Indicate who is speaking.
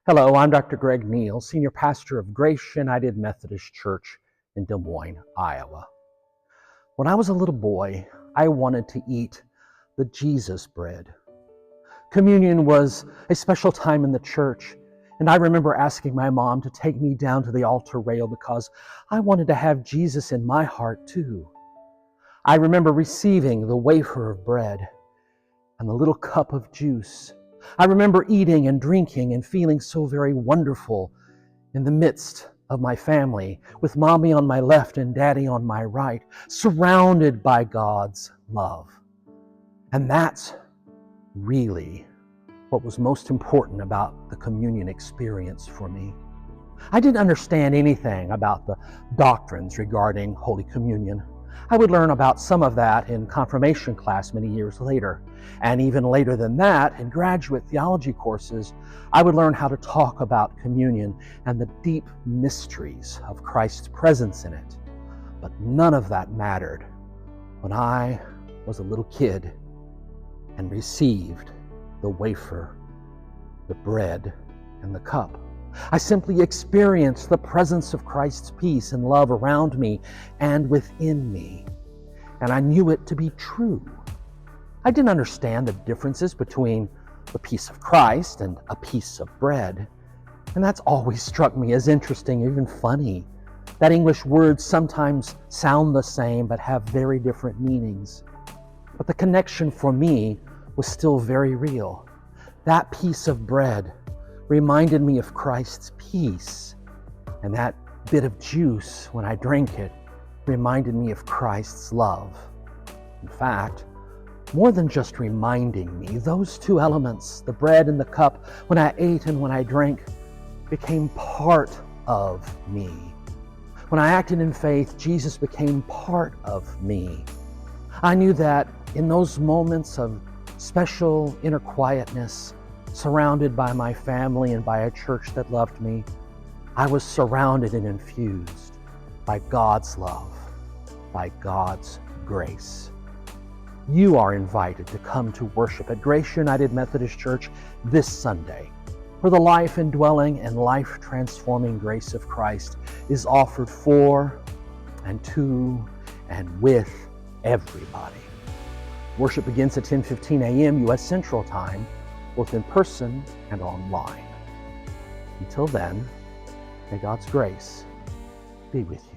Speaker 1: Hello, I'm Dr. Greg Neal, Senior Pastor of Grace United Methodist Church in Des Moines, Iowa. When I was a little boy, I wanted to eat the Jesus bread. Communion was a special time in the church, and I remember asking my mom to take me down to the altar rail because I wanted to have Jesus in my heart too. I remember receiving the wafer of bread and the little cup of juice. I remember eating and drinking and feeling so very wonderful in the midst of my family, with Mommy on my left and Daddy on my right, surrounded by God's love. And that's really what was most important about the communion experience for me. I didn't understand anything about the doctrines regarding Holy Communion. I would learn about some of that in confirmation class many years later. And even later than that, in graduate theology courses, I would learn how to talk about communion and the deep mysteries of Christ's presence in it. But none of that mattered when I was a little kid and received the wafer, the bread, and the cup. I simply experienced the presence of Christ's peace and love around me and within me, and I knew it to be true. I didn't understand the differences between the peace of Christ and a piece of bread, and that's always struck me as interesting, even funny, that English words sometimes sound the same but have very different meanings. But the connection for me was still very real. That piece of bread reminded me of Christ's peace, and that bit of juice, when I drank it, reminded me of Christ's love. In fact, more than just reminding me, those two elements, the bread and the cup, when I ate and when I drank, became part of me. When I acted in faith, Jesus became part of me. I knew that in those moments of special inner quietness, surrounded by my family and by a church that loved me, I was surrounded and infused by God's love, by God's grace. You are invited to come to worship at Grace United Methodist Church this Sunday, where the life indwelling and life-transforming grace of Christ is offered for and to and with everybody. Worship begins at 10:15 a.m. U.S. Central Time, both in person and online. Until then, may God's grace be with you.